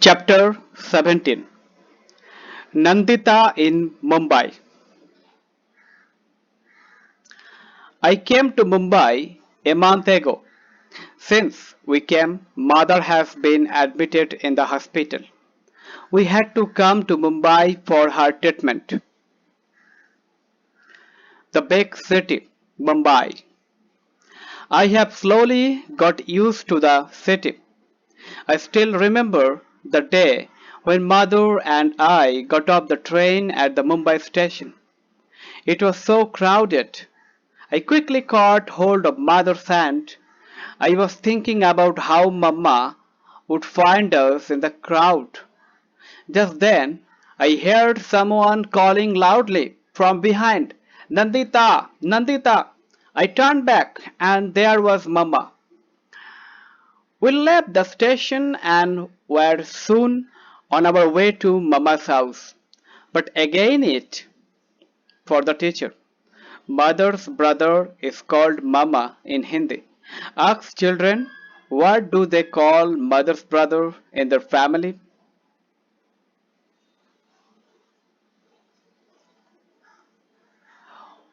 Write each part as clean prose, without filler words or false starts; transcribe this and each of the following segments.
Chapter 17. Nandita in Mumbai. I came to Mumbai a month ago. Since we came, mother has been admitted in the hospital. We had to come to Mumbai for her treatment. The big city, Mumbai. I have slowly got used to the city. I still remember the day when mother and I got off the train at the Mumbai station. It was so crowded. I quickly caught hold of mother's hand. I was thinking about how Mamma would find us in the crowd. Just then, I heard someone calling loudly from behind, Nandita! Nandita! I turned back and there was Mamma. We left the station and were soon on our way to Mamma's house. But again it, for the teacher. Mother's brother is called Mama in Hindi. Ask children, what do they call mother's brother in their family?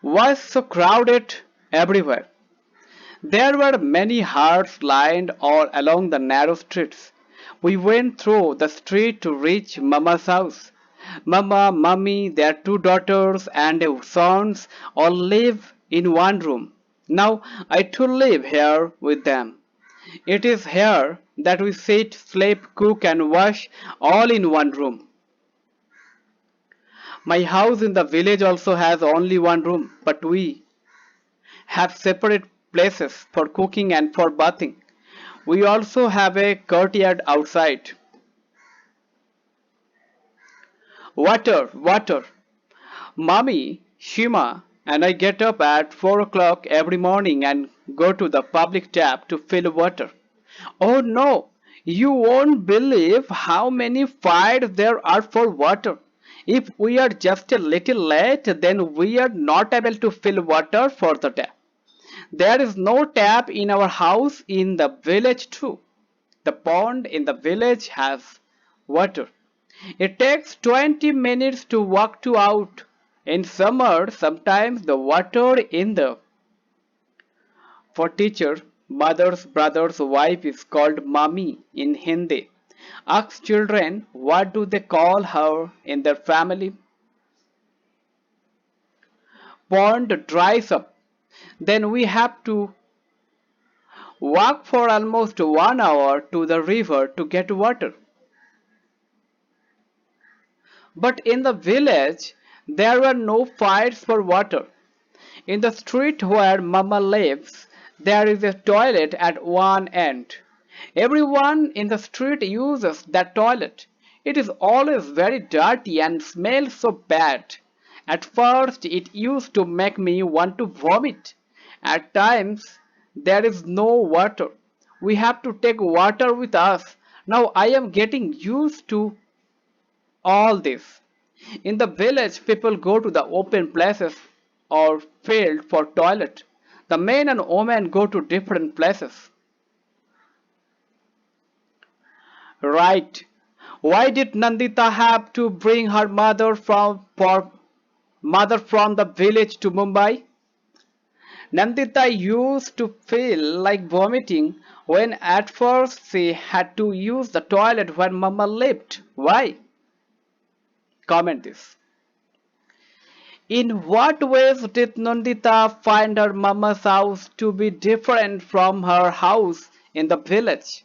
Was so crowded everywhere. There were many hearts lined all along the narrow streets. We went through the street to reach Mama's house. Mama, Mummy, their two daughters and sons all live in one room. Now I too live here with them. It is here that we sit, sleep, cook and wash all in one room. My house in the village also has only one room, but we have separate places for cooking and for bathing. We also have a courtyard outside. Water, water. Mommy, Shima, and I get up at 4 o'clock every morning and go to the public tap to fill water. Oh no, you won't believe how many fights there are for water. If we are just a little late, then we are not able to fill water for the tap. There is no tap in our house in the village too. The pond in the village has water. It takes 20 minutes to walk to out. In summer, sometimes the water in the for teacher, mother's brother's wife is called Mummy in Hindi. Ask children what do they call her in their family. Pond dries up. Then we have to walk for almost 1 hour to the river to get water. But in the village, there were no fights for water. In the street where Mama lives, there is a toilet at one end. Everyone in the street uses that toilet. It is always very dirty and smells so bad. At first, it used to make me want to vomit. At times, there is no water. We have to take water with us. Now I am getting used to all this. In the village, people go to the open places or field for toilet. The men and women go to different places. Right. Why did Nandita have to bring her mother from the village to Mumbai? Nandita used to feel like vomiting when at first she had to use the toilet where Mama lived. Why? Comment this. In what ways did Nandita find her mama's house to be different from her house in the village?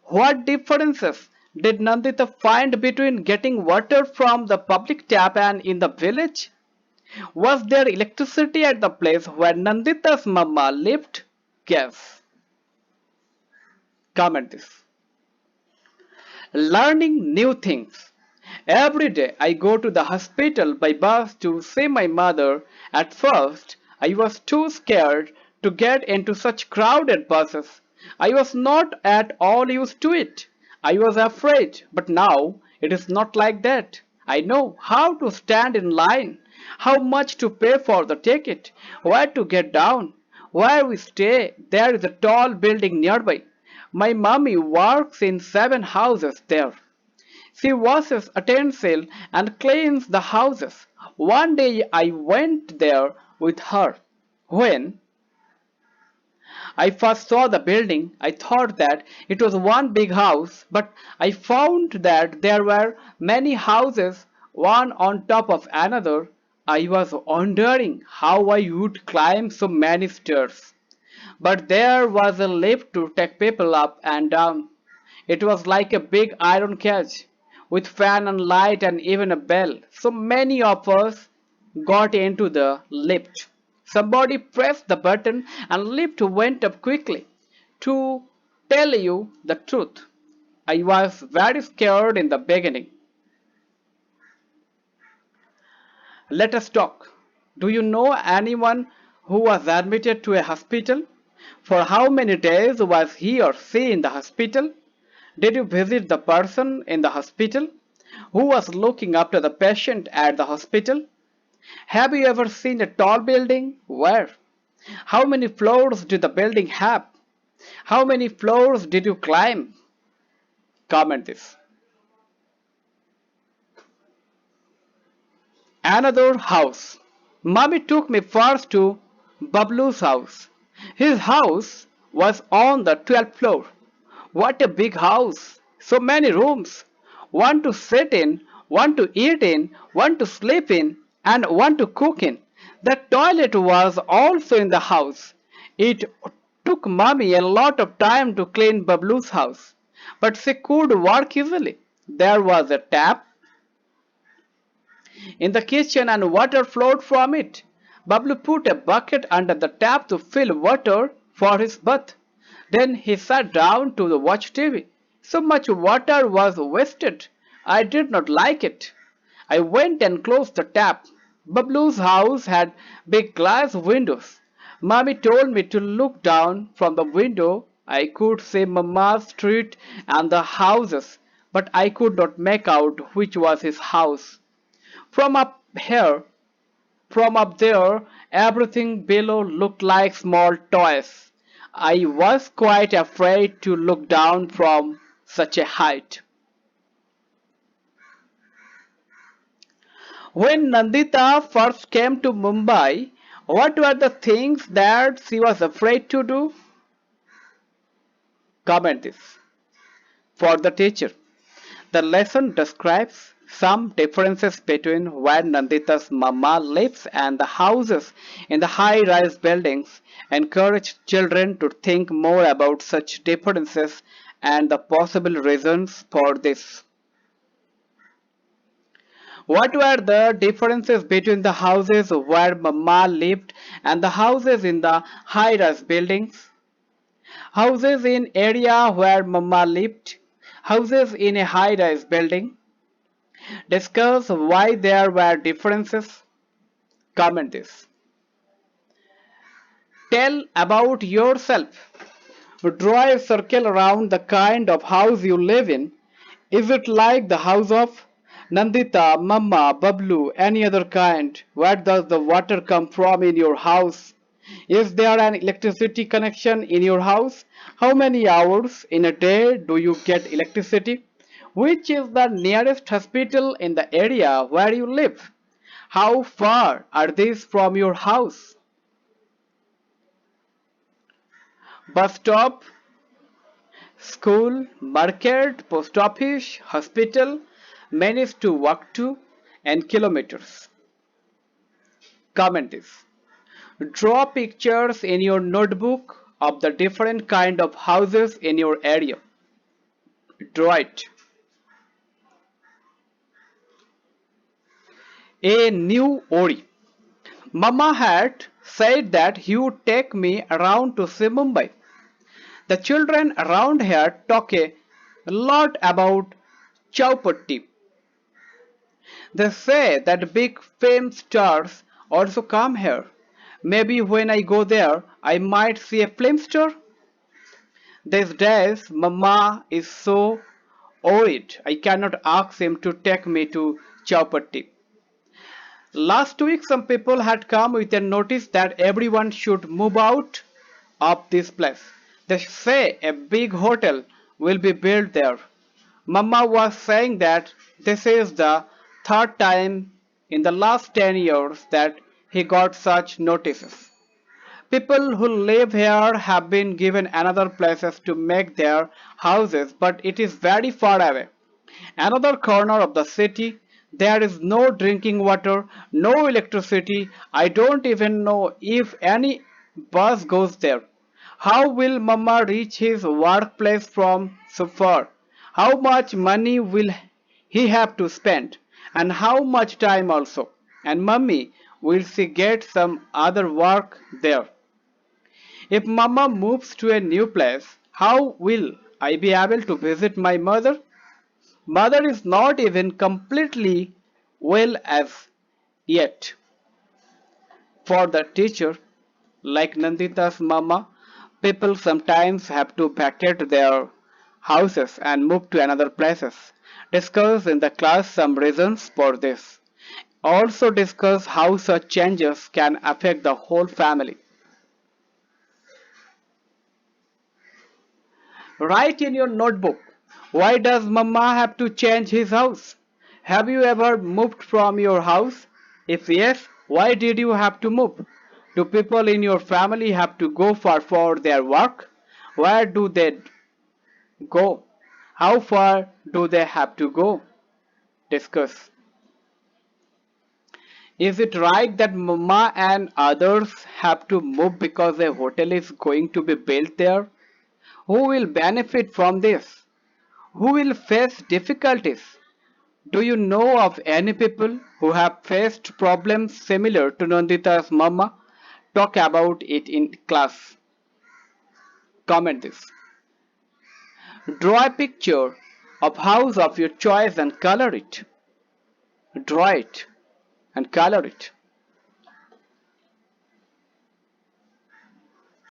What differences did Nandita find between getting water from the public tap and in the village? Was there electricity at the place where Nandita's mama lived? Guess. Comment this. Learning new things. Every day I go to the hospital by bus to see my mother. At first, I was too scared to get into such crowded buses. I was not at all used to it. I was afraid, but now it is not like that. I know how to stand in line, how much to pay for the ticket, where to get down, where we stay. There is a tall building nearby. My mummy works in 7 houses there. She washes utensils and cleans the houses. One day I went there with her. When I first saw the building, I thought that it was one big house, but I found that there were many houses, one on top of another. I was wondering how I would climb so many stairs. But there was a lift to take people up and down. It was like a big iron cage, with fan and light and even a bell. So many of us got into the lift. Somebody pressed the button and lift went up quickly. To tell you the truth, I was very scared in the beginning. Let us talk. Do you know anyone who was admitted to a hospital? For how many days was he or she in the hospital? Did you visit the person in the hospital? Who was looking after the patient at the hospital? Have you ever seen a tall building? Where? How many floors did the building have? How many floors did you climb? Comment this. Another house. Mommy took me first to Bablu's house. His house was on the 12th floor. What a big house! So many rooms. One to sit in, one to eat in, one to sleep in, and one to cook in. The toilet was also in the house. It took Mommy a lot of time to clean Bablu's house, but she could work easily. There was a tap in the kitchen and water flowed from it. Bablu put a bucket under the tap to fill water for his bath. Then he sat down to watch TV. So much water was wasted. I did not like it. I went and closed the tap. Bablu's house had big glass windows. Mommy told me to look down from the window. I could see Mama's street and the houses, but I could not make out which was his house. From up here, from up there, everything below looked like small toys. I was quite afraid to look down from such a height. When Nandita first came to Mumbai, what were the things that she was afraid to do? Comment this. For the teacher, the lesson describes some differences between where Nandita's mama lives and the houses in the high-rise buildings. Encourage children to think more about such differences and the possible reasons for this. What were the differences between the houses where mama lived and the houses in the high-rise buildings? Houses in area where mama lived, houses in a high-rise building. Discuss why there were differences. Comment this. Tell about yourself. Draw a circle around the kind of house you live in. Is it like the house of Nandita, Mama, Bablu, any other kind? Where does the water come from in your house? Is there an electricity connection in your house? How many hours in a day do you get electricity? Which is the nearest hospital in the area where you live? How far are these from your house? Bus stop, school, market, post office, hospital, minutes to walk to, and kilometers. Comment this. Draw pictures in your notebook of the different kind of houses in your area. Draw it. A new Ori. Mama had said that he would take me around to see Mumbai. The children around here talk a lot about Chowpatty. They say that big film stars also come here. Maybe when I go there, I might see a film star. These days, Mama is so worried I cannot ask him to take me to Chowpatty. Last week, some people had come with a notice that everyone should move out of this place. They say a big hotel will be built there. Mama was saying that this is the third time in the last 10 years that he got such notices. People who live here have been given another places to make their houses, but it is very far away. Another corner of the city. There is no drinking water, no electricity. I don't even know if any bus goes there. How will Mama reach his workplace from so far? How much money will he have to spend? And how much time also? And Mummy, will she get some other work there? If Mama moves to a new place, how will I be able to visit my mother? Mother is not even completely well as yet. For the teacher, like Nandita's mama, people sometimes have to vacate their houses and move to another places. Discuss in the class some reasons for this. Also discuss how such changes can affect the whole family. Write in your notebook, why does Mama have to change his house? Have you ever moved from your house? If yes, why did you have to move? Do people in your family have to go far for their work? Where do they go? How far do they have to go? Discuss. Is it right that Mama and others have to move because a hotel is going to be built there? Who will benefit from this? Who will face difficulties? Do you know of any people who have faced problems similar to Nandita's mama? Talk about it in class. Comment this. Draw a picture of house of your choice and color it. Draw it and color it.